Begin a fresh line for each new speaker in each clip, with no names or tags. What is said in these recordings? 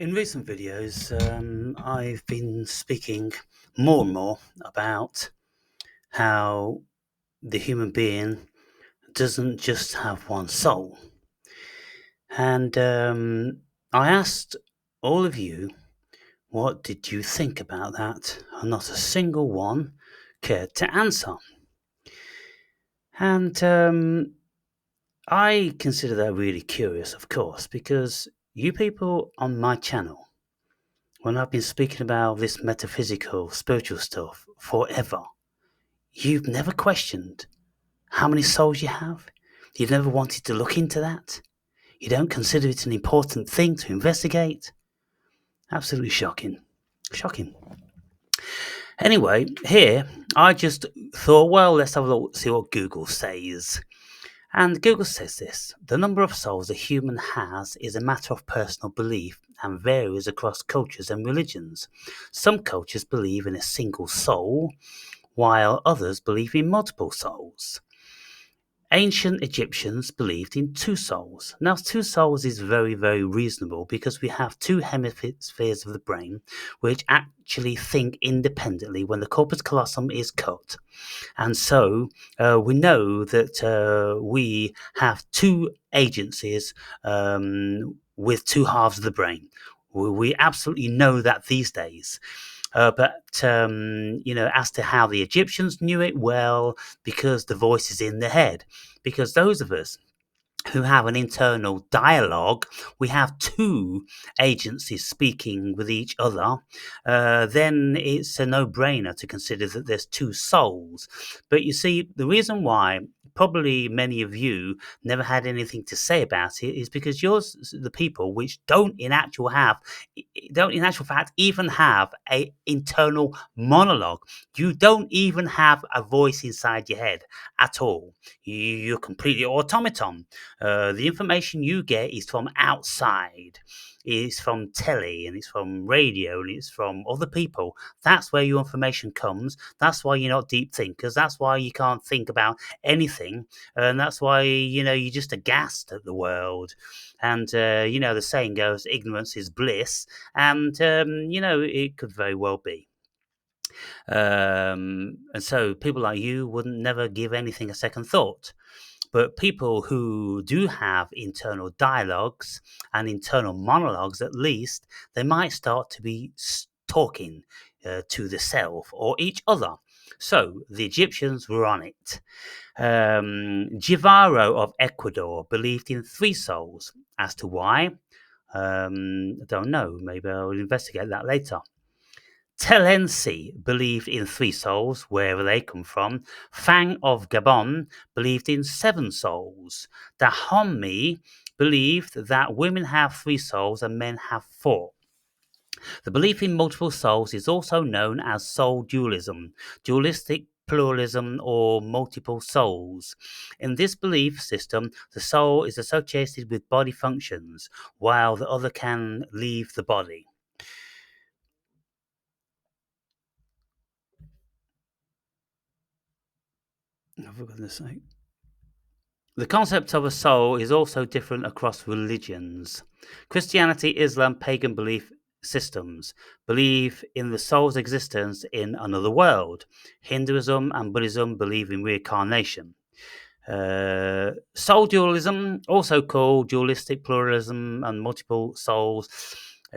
In recent videos, I've been speaking more and more about how the human being doesn't just have one soul. And I asked all of you, what did you think about that? And not a single one cared to answer. And I consider that really curious, of course, because you people on my channel, when I've been speaking about this metaphysical, spiritual stuff forever, you've never questioned how many souls you have. You've never wanted to look into that. You don't consider it an important thing to investigate. Absolutely shocking. Shocking. Anyway, here, I just thought, well, let's have a look, see what Google says. And Google says this: the number of souls a human has is a matter of personal belief and varies across cultures and religions. Some cultures believe in a single soul, while others believe in multiple souls. Ancient Egyptians believed in two souls. Now, two souls is very, very reasonable because we have two hemispheres of the brain which actually think independently when the corpus callosum is cut. And so we know that we have two agencies with two halves of the brain. We absolutely know that these days. But as to how the Egyptians knew it, well, because the voice is in the head. Because those of us who have an internal dialogue, we have two agencies speaking with each other, then it's a no-brainer to consider that there's two souls. But you see, the reason why probably many of you never had anything to say about it is because you're the people which don't in actual fact even have a internal monologue. You don't even have a voice inside your head at all. You're completely automaton. The information you get is from outside. It's from telly, and it's from radio, and it's from other people. That's where your information comes. That's why you're not deep thinkers. That's why you can't think about anything. And that's why, you're just aghast at the world. And, the saying goes, ignorance is bliss. And, it could very well be. And so people like you wouldn't never give anything a second thought. But people who do have internal dialogues and internal monologues, at least, they might start to be talking to the self or each other. So the Egyptians were on it. Jivaro of Ecuador believed in three souls. As to why, I don't know. Maybe I'll investigate that later. Telensi believed in three souls, wherever they come from. Fang of Gabon believed in seven souls. Dahomey believed that women have three souls and men have four. The belief in multiple souls is also known as soul dualism, dualistic pluralism, or multiple souls. In this belief system, the soul is associated with body functions, while the other can leave the body. For goodness sake. The concept of a soul is also different across religions. Christianity, Islam, pagan belief systems believe in the soul's existence in another world. Hinduism and Buddhism believe in reincarnation. Soul dualism, also called dualistic pluralism and multiple souls,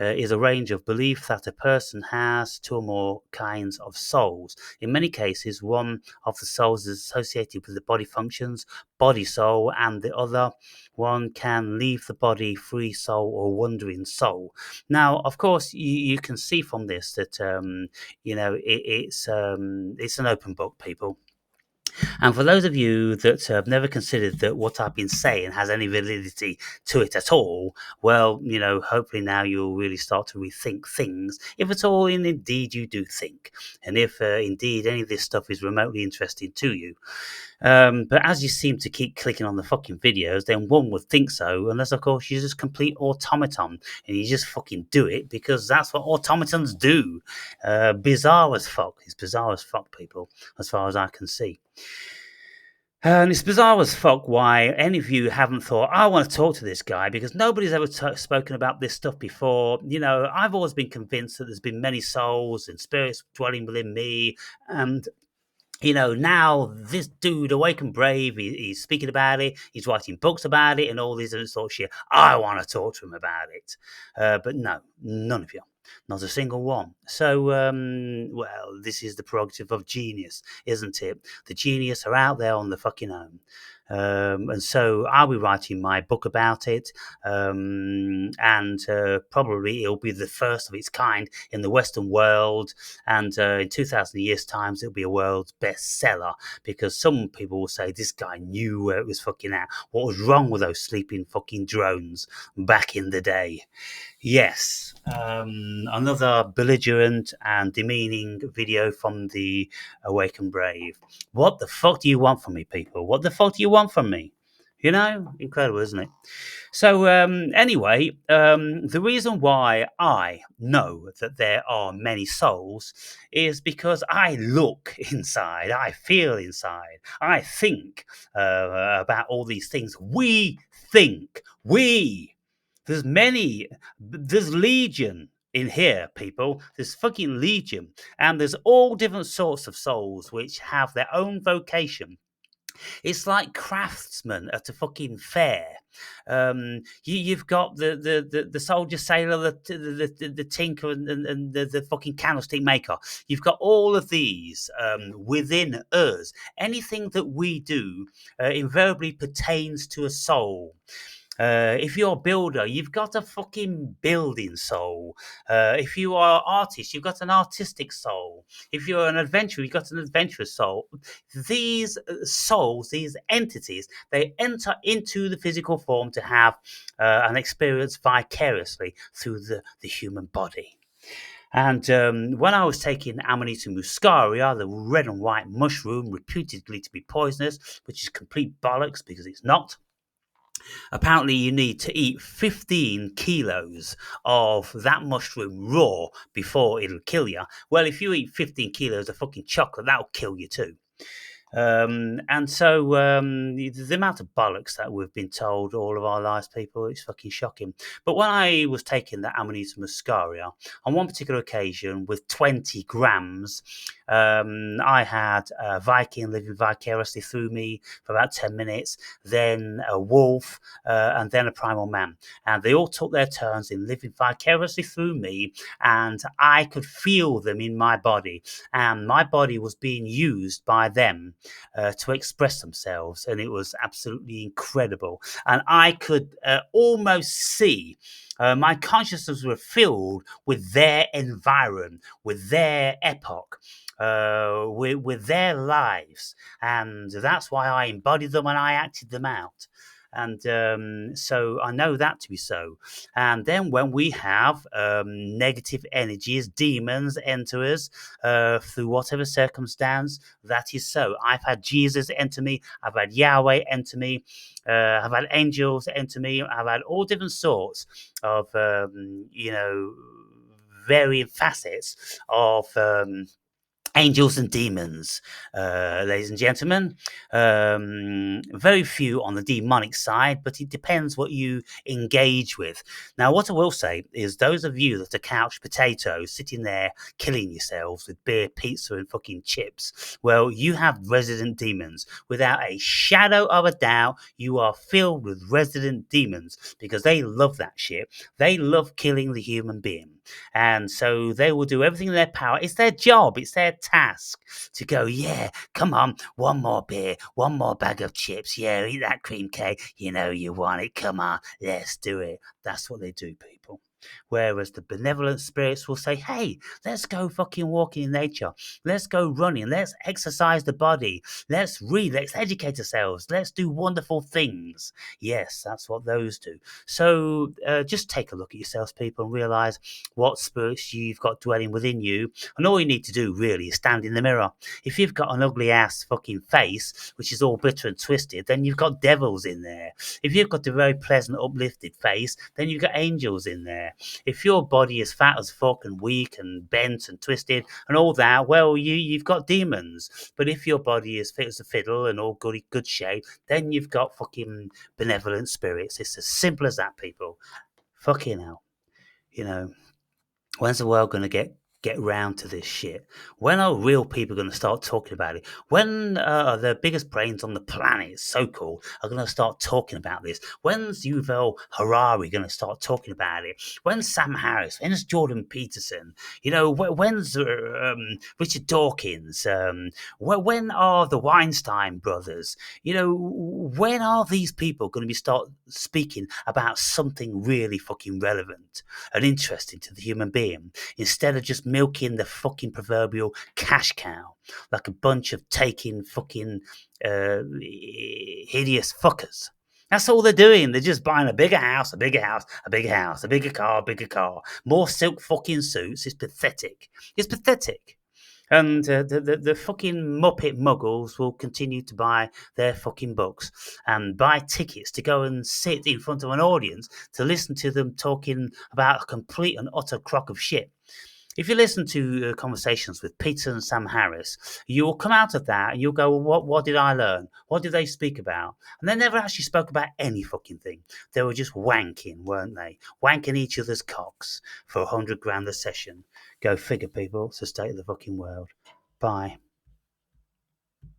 is a range of belief that a person has two or more kinds of souls. In many cases, one of the souls is associated with the body functions, body soul, and the other one can leave the body, free soul or wandering soul. Now, of course, you can see from this that it's an open book, people. And for those of you that have never considered that what I've been saying has any validity to it at all, well, hopefully now you'll really start to rethink things, if at all, and indeed you do think, and if indeed any of this stuff is remotely interesting to you. But as you seem to keep clicking on the fucking videos, then one would think so, unless of course you're just complete automaton and you just fucking do it because that's what automatons do. Bizarre as fuck. It's bizarre as fuck, people, as far as I can see. And it's bizarre as fuck why any of you haven't thought, I want to talk to this guy, because nobody's ever spoken about this stuff before. You know, I've always been convinced that there's been many souls and spirits dwelling within me. And you know, now this dude, Awake and Brave, he's speaking about it, he's writing books about it, and all these other sort of shit. I want to talk to him about it. But no, none of you. Not a single one. So, well, this is the prerogative of genius, isn't it? The genius are out there on the fucking own. And so I'll be writing my book about it, and probably it'll be the first of its kind in the Western world. And in 2,000 years' times, it'll be a world's bestseller, because some people will say this guy knew where it was fucking at. What was wrong with those sleeping fucking drones back in the day? Yes, another belligerent and demeaning video from the Awake and Brave. What the fuck do you want from me, people? What the fuck do you want from me? You know, incredible, isn't it? So, anyway, the reason why I know that there are many souls is because I look inside, I feel inside, I think about all these things. We think, there's many, there's legion in here, people. There's fucking legion. And there's all different sorts of souls which have their own vocation. It's like craftsmen at a fucking fair. You've got the soldier, sailor, the tinker, and the fucking candlestick maker. You've got all of these within us. Anything that we do invariably pertains to a soul. If you're a builder, you've got a fucking building soul. If you are an artist, you've got an artistic soul. If you're an adventurer, you've got an adventurous soul. These souls, these entities, they enter into the physical form to have an experience vicariously through the human body. And when I was taking Amanita muscaria, the red and white mushroom reputedly to be poisonous, which is complete bollocks because it's not. Apparently, you need to eat 15 kilos of that mushroom raw before it'll kill you. Well, if you eat 15 kilos of fucking chocolate, that'll kill you too. And so the amount of bollocks that we've been told all of our lives, people, it's fucking shocking. But when I was taking the Amanita muscaria, on one particular occasion with 20 grams, I had a Viking living vicariously through me for about 10 minutes, then a wolf, and then a primal man. And they all took their turns in living vicariously through me, and I could feel them in my body. And my body was being used by them to express themselves, and it was absolutely incredible. And I could almost see my consciousness was filled with their environment, with their epoch, with their lives, and that's why I embodied them and I acted them out. And so I know that to be so. And then when we have negative energies, demons enter us through whatever circumstance, that is so. I've had Jesus enter me, I've had Yahweh enter me, I've had angels enter me, I've had all different sorts of, varying facets of angels and demons, ladies and gentlemen. Very few on the demonic side, but it depends what you engage with. Now, what I will say is those of you that are couch potatoes sitting there killing yourselves with beer, pizza, and fucking chips, well, you have resident demons. Without a shadow of a doubt, you are filled with resident demons because they love that shit. They love killing the human being. And so they will do everything in their power. It's their job, it's their task to go, yeah, come on, one more beer, one more bag of chips. Yeah, eat that cream cake. You know you want it. Come on, let's do it. That's what they do, people. Whereas the benevolent spirits will say, hey, let's go fucking walking in nature. Let's go running. Let's exercise the body. Let's read. Let's educate ourselves. Let's do wonderful things. Yes, that's what those do. So just take a look at yourselves, people, and realize what spirits you've got dwelling within you. And all you need to do really is stand in the mirror. If you've got an ugly ass fucking face, which is all bitter and twisted, then you've got devils in there. If you've got a very pleasant, uplifted face, then you've got angels in there. there. If your body is fat as fuck and weak and bent and twisted and all that, well, you've got demons. But if your body is fit as a fiddle and all good shape, then you've got fucking benevolent spirits. It's as simple as that, people. Fucking hell. You know, when's the world going to get round to this shit? When are real people going to start talking about it? When the biggest brains on the planet, so-called, are going to start talking about this? When's Yuval Harari going to start talking about it? When's Sam Harris? When's Jordan Peterson? You know, when's Richard Dawkins? When are the Weinstein brothers? You know, when are these people going to start speaking about something really fucking relevant and interesting to the human being, instead of just milking the fucking proverbial cash cow like a bunch of taking fucking hideous fuckers? That's all they're doing. They're just buying a bigger house, a bigger house, a bigger house, a bigger car, more silk fucking suits. It's pathetic. It's pathetic. And the fucking Muppet muggles will continue to buy their fucking books and buy tickets to go and sit in front of an audience to listen to them talking about a complete and utter crock of shit. If you listen to conversations with Peter and Sam Harris, you will come out of that and you'll go, well, what did I learn? What did they speak about? And they never actually spoke about any fucking thing. They were just wanking, weren't they? Wanking each other's cocks for $100 grand a session. Go figure, people. It's the state of the fucking world. Bye.